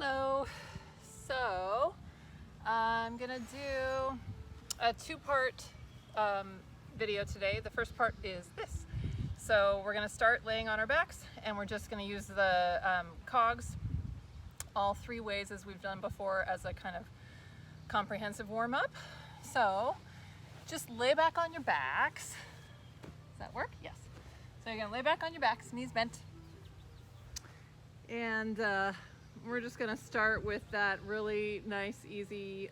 Hello. So I'm gonna do a two-part video today. The first part is this. So we're gonna start laying on our backs, and we're just gonna use the cogs all three ways as we've done before as a kind of comprehensive warm-up. So just lay back on your backs. Does that work? Yes. So you're gonna lay back on your backs, knees bent. And we're just gonna start with that really nice, easy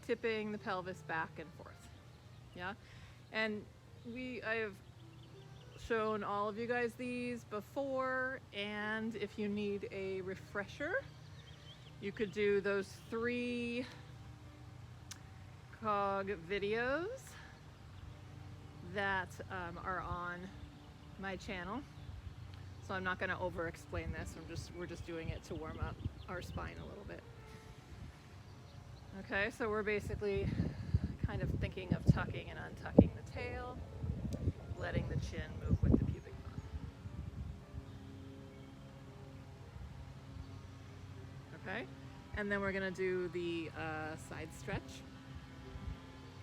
tipping the pelvis back and forth. Yeah, and I have shown all of you guys these before, and if you need a refresher, you could do those 3 cog videos that are on my channel. So I'm not going to over explain this. We're just doing it to warm up our spine a little bit. Okay, so we're basically kind of thinking of tucking and untucking the tail, letting the chin move with the pubic bone. Okay, and then we're going to do the side stretch.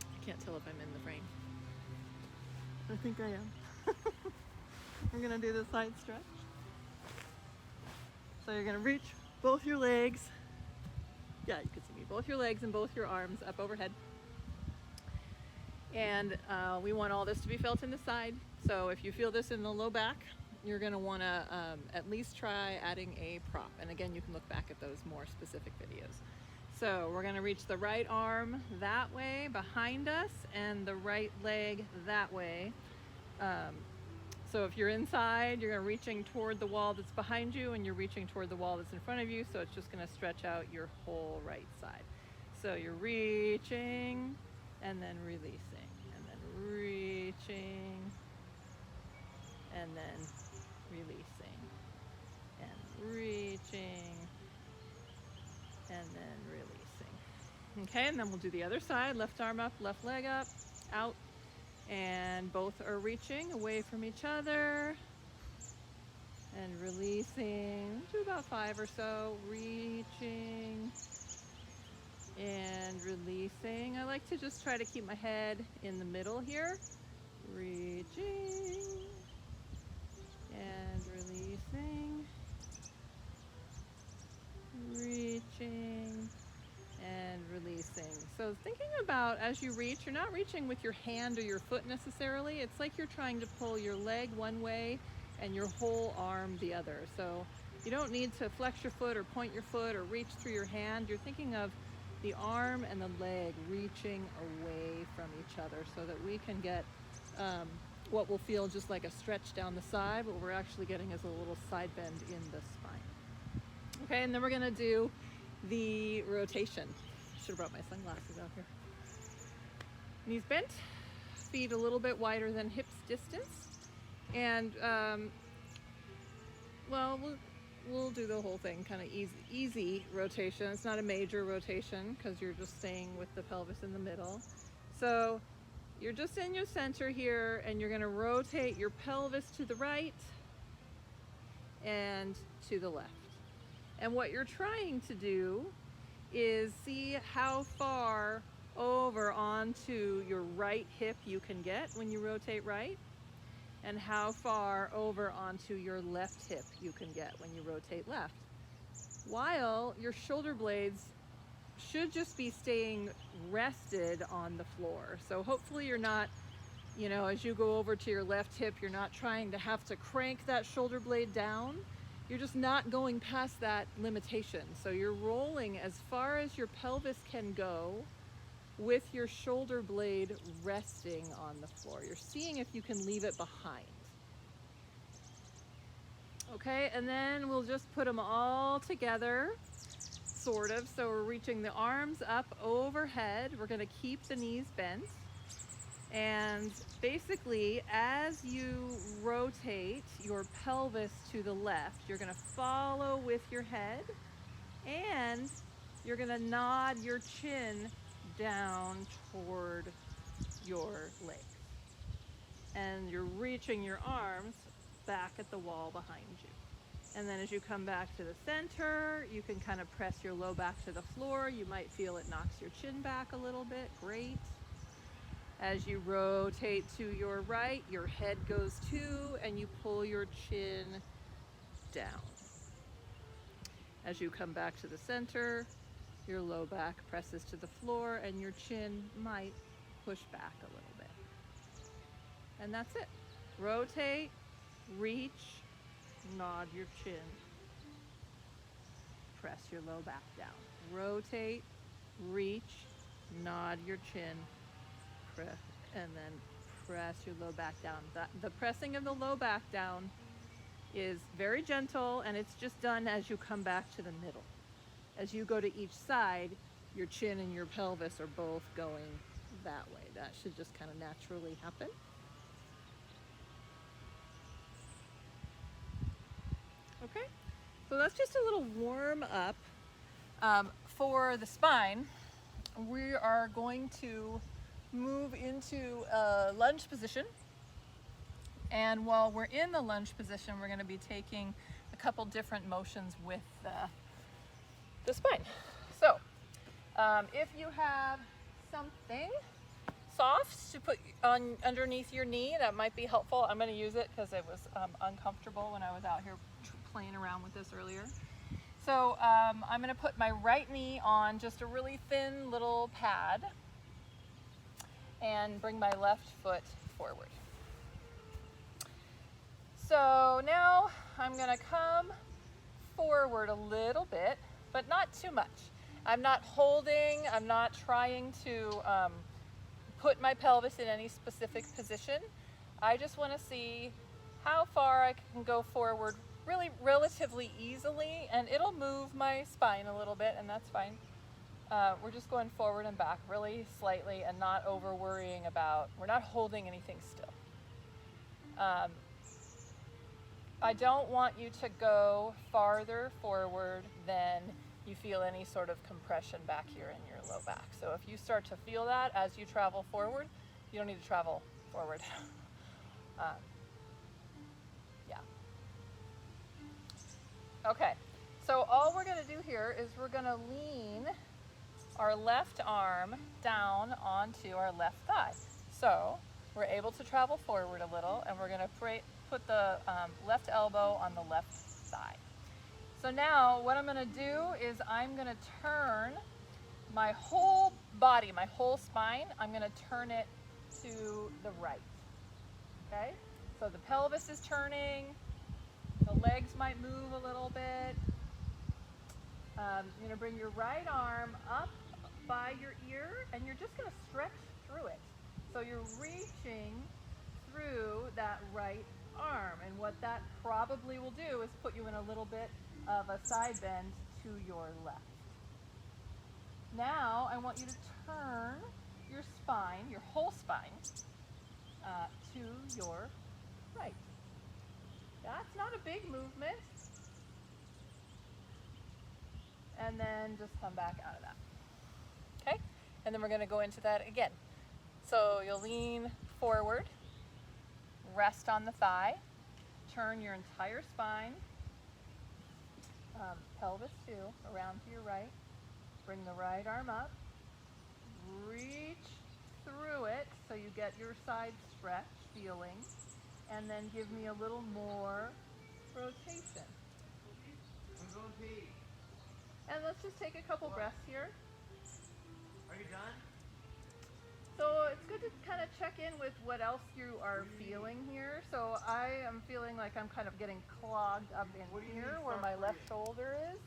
I can't tell if I'm in the frame. I think I am. We're gonna do the side stretch. So you're gonna reach both your legs. Yeah, you can see me. Both your legs and both your arms up overhead. And we want all this to be felt in the side. So if you feel this in the low back, you're gonna wanna at least try adding a prop. And again, you can look back at those more specific videos. So we're gonna reach the right arm that way behind us and the right leg that way. So if you're inside, you're reaching toward the wall that's behind you, and you're reaching toward the wall that's in front of you, so it's just going to stretch out your whole right side. So you're reaching, and then releasing, and then reaching, and then releasing, and reaching, and then releasing. Okay, and then we'll do the other side, left arm up, left leg up, out. And both are reaching away from each other and releasing. Do about 5 or so. Reaching and releasing. I like to just try to keep my head in the middle here. Reaching and releasing. Reaching and releasing. So thinking about as you reach, you're not reaching with your hand or your foot necessarily. It's like you're trying to pull your leg one way and your whole arm the other. So you don't need to flex your foot or point your foot or reach through your hand. You're thinking of the arm and the leg reaching away from each other so that we can get what will feel just like a stretch down the side. What we're actually getting is a little side bend in the spine. Okay, and then we're gonna do the rotation. Should have brought my sunglasses out here. Knees bent, feet a little bit wider than hips distance, and well, we'll do the whole thing kind of easy rotation. It's not a major rotation because you're just staying with the pelvis in the middle. So you're just in your center here, and you're going to rotate your pelvis to the right and to the left. And what you're trying to do is see how far over onto your right hip you can get when you rotate right, and how far over onto your left hip you can get when you rotate left, while your shoulder blades should just be staying rested on the floor. So hopefully you're not, as you go over to your left hip, you're not trying to have to crank that shoulder blade down. You're just not going past that limitation. So you're rolling as far as your pelvis can go with your shoulder blade resting on the floor. You're seeing if you can leave it behind. Okay, and then we'll just put them all together, sort of. So we're reaching the arms up overhead. We're gonna keep the knees bent. And basically, as you rotate your pelvis to the left, you're gonna follow with your head, and you're gonna nod your chin down toward your legs. And you're reaching your arms back at the wall behind you. And then as you come back to the center, you can kind of press your low back to the floor. You might feel it knocks your chin back a little bit. Great. As you rotate to your right, your head goes too, and you pull your chin down. As you come back to the center, your low back presses to the floor and your chin might push back a little bit. And that's it. Rotate, reach, nod your chin, press your low back down. Rotate, reach, nod your chin, press, and then press your low back down. The pressing of the low back down is very gentle, and it's just done as you come back to the middle. As you go to each side, your chin and your pelvis are both going that way. That should just kind of naturally happen. Okay, so that's just a little warm up. For the spine, we are going to move into a lunge position. And while we're in the lunge position, we're going to be taking a couple different motions with the spine. So if you have something soft to put on underneath your knee, that might be helpful. I'm going to use it because it was uncomfortable when I was out here playing around with this earlier. So I'm going to put my right knee on just a really thin little pad and bring my left foot forward. So now I'm going to come forward a little bit, but not too much. I'm not holding, I'm not trying to put my pelvis in any specific position. I just want to see how far I can go forward really relatively easily, and it'll move my spine a little bit, and that's fine. We're just going forward and back really slightly and not over worrying about, we're not holding anything still. I don't want you to go farther forward than you feel any sort of compression back here in your low back. So if you start to feel that as you travel forward, you don't need to travel forward. Yeah. Okay, so all we're going to do here is we're going to lean our left arm down onto our left thigh. So we're able to travel forward a little, and we're going to put the left elbow on the left thigh. So now what I'm going to do is I'm going to turn my whole body, my whole spine, I'm going to turn it to the right. Okay? So the pelvis is turning, the legs might move a little bit. You're going to bring your right arm up by your ear, and you're just going to stretch through it. So you're reaching through that right arm, and what that probably will do is put you in a little bit of a side bend to your left. Now I want you to turn your spine, your whole spine, to your right. That's not a big movement. And then just come back out of that. Okay? And then we're going to go into that again. So you'll lean forward, rest on the thigh, turn your entire spine, pelvis too, around to your right. Bring the right arm up, reach through it so you get your side stretch feeling, and then give me a little more rotation. I'm going pee. And let's just take a couple breaths here. Are you done? So it's good to kind of check in with what else you are feeling here. So I am feeling like I'm kind of getting clogged up in here where my left shoulder is.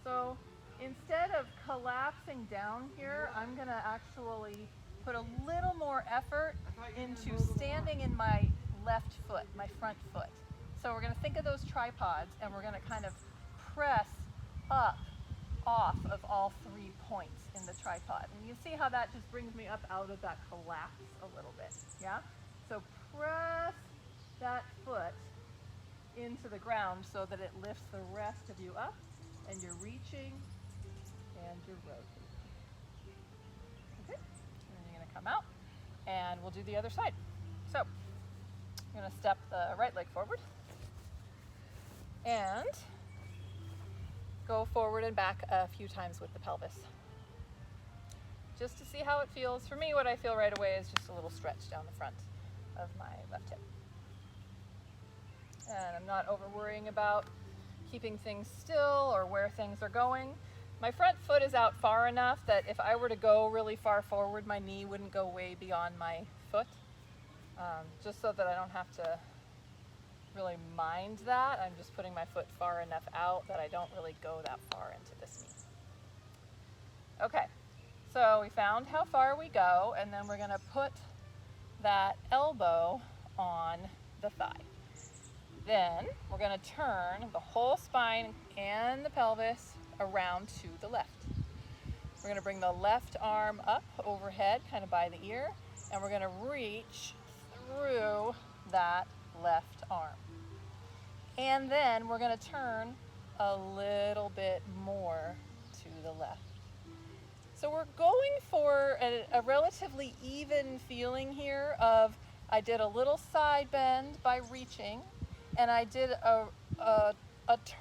So instead of collapsing down here, I'm going to actually put a little more effort into standing in my left foot, my front foot. So we're going to think of those tripods, and we're going to kind of press up off of all 3 points in the tripod. And you see how that just brings me up out of that collapse a little bit, yeah? So press that foot into the ground so that it lifts the rest of you up, and you're reaching and you're rotating. Okay, and then you're going to come out, and we'll do the other side. So I'm going to step the right leg forward, And go forward and back a few times with the pelvis. Just to see how it feels. For me, what I feel right away is just a little stretch down the front of my left hip. And I'm not over worrying about keeping things still or where things are going. My front foot is out far enough that if I were to go really far forward, my knee wouldn't go way beyond my foot. Just so that I don't have to really mind that. I'm just putting my foot far enough out that I don't really go that far into this knee. Okay, so we found how far we go, and then we're going to put that elbow on the thigh. Then we're going to turn the whole spine and the pelvis around to the left. We're going to bring the left arm up overhead, kind of by the ear, and we're going to reach through that left arm. And then we're going to turn a little bit more to the left. So we're going for a relatively even feeling here of I did a little side bend by reaching, and I did a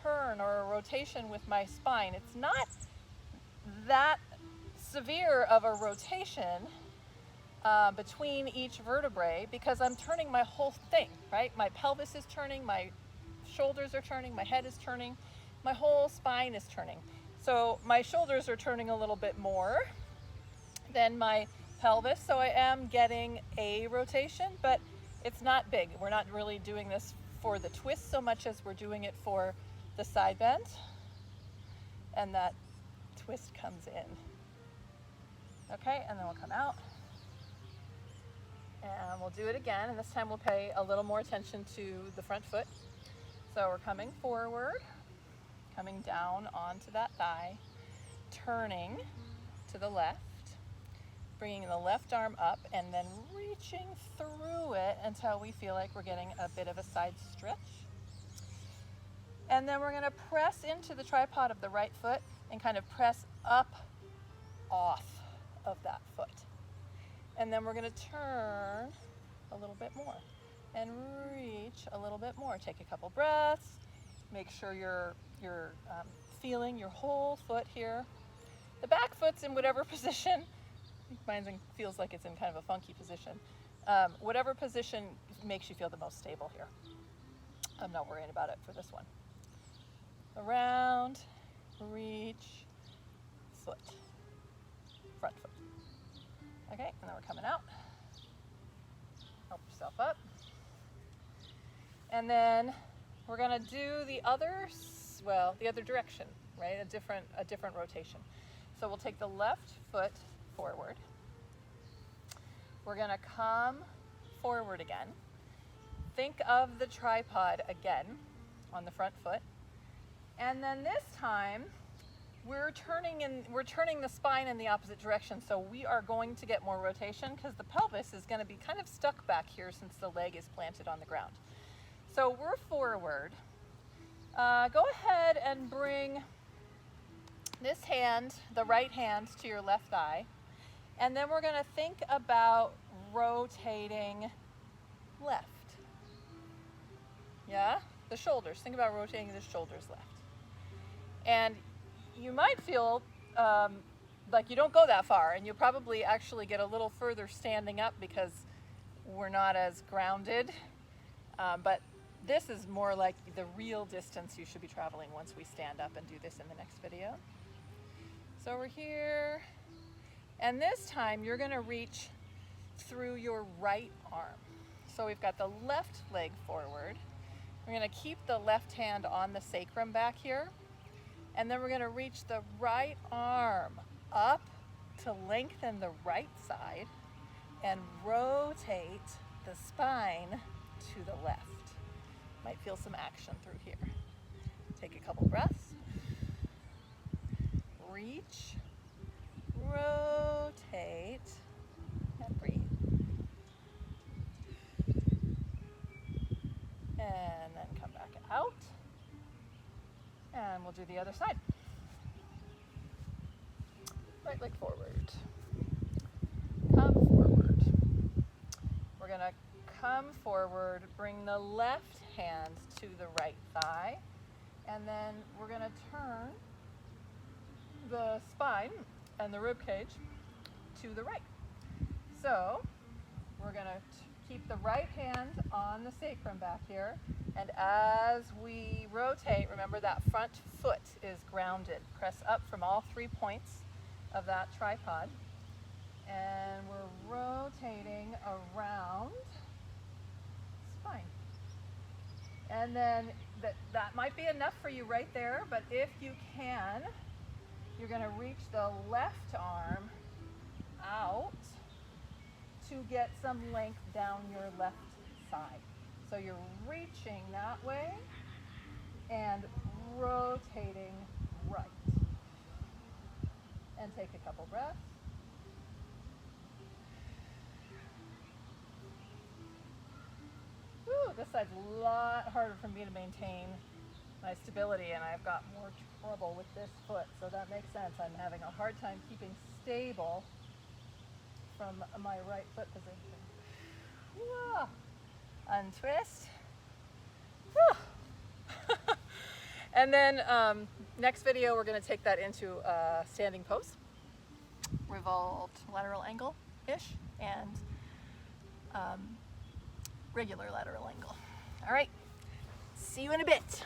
turn or a rotation with my spine. It's not that severe of a rotation between each vertebrae because I'm turning my whole thing, right? My pelvis is turning, my shoulders are turning, my head is turning, my whole spine is turning. So my shoulders are turning a little bit more than my pelvis, so I am getting a rotation, but it's not big. We're not really doing this for the twist so much as we're doing it for the side bend, and that twist comes in. Okay, and then we'll come out, and we'll do it again, and this time we'll pay a little more attention to the front foot. So we're coming forward, coming down onto that thigh, turning to the left, bringing the left arm up, and then reaching through it until we feel like we're getting a bit of a side stretch. And then we're going to press into the tripod of the right foot and kind of press up off of that foot. And then we're going to turn a little bit more and reach a little bit more. Take a couple breaths. Make sure you're feeling your whole foot here. The back foot's in whatever position. Mine feels like it's in kind of a funky position. Whatever position makes you feel the most stable here. I'm not worrying about it for this one. Around, reach, foot, front foot. Okay, and then we're coming out. Help yourself up. And then we're going to do the other direction, right? A different rotation. So we'll take the left foot forward. We're going to come forward again. Think of the tripod again on the front foot. And then this time we're turning the spine in the opposite direction, so we are going to get more rotation because the pelvis is going to be kind of stuck back here since the leg is planted on the ground. So we're forward. Go ahead and bring this hand, the right hand, to your left thigh. And then we're going to think about rotating left. Yeah? The shoulders. Think about rotating the shoulders left. And you might feel like you don't go that far, and you'll probably actually get a little further standing up because we're not as grounded. But this is more like the real distance you should be traveling once we stand up and do this in the next video. So we're here, and this time you're going to reach through your right arm. So we've got the left leg forward. We're going to keep the left hand on the sacrum back here, and then we're going to reach the right arm up to lengthen the right side and rotate the spine to the left. Might feel some action through here. Take a couple breaths. Reach, rotate, and breathe. And then come back out. And we'll do the other side. Right leg forward. Come forward. We're going to come forward, bring the left hand to the right thigh, and then we're going to turn the spine and the rib cage to the right. So we're going to keep the right hand on the sacrum back here, and as we rotate, remember that front foot is grounded. Press up from all 3 points of that tripod, and we're rotating around spine. And then that might be enough for you right there, but if you can, you're going to reach the left arm out to get some length down your left side. So you're reaching that way and rotating right. And take a couple breaths. Whew, this side's a lot harder for me to maintain my stability, and I've got more trouble with this foot, so that makes sense. I'm having a hard time keeping stable from my right foot position. Whoa. Untwist. And then next video we're going to take that into standing pose, revolved lateral angle-ish, and regular lateral angle. All right, see you in a bit.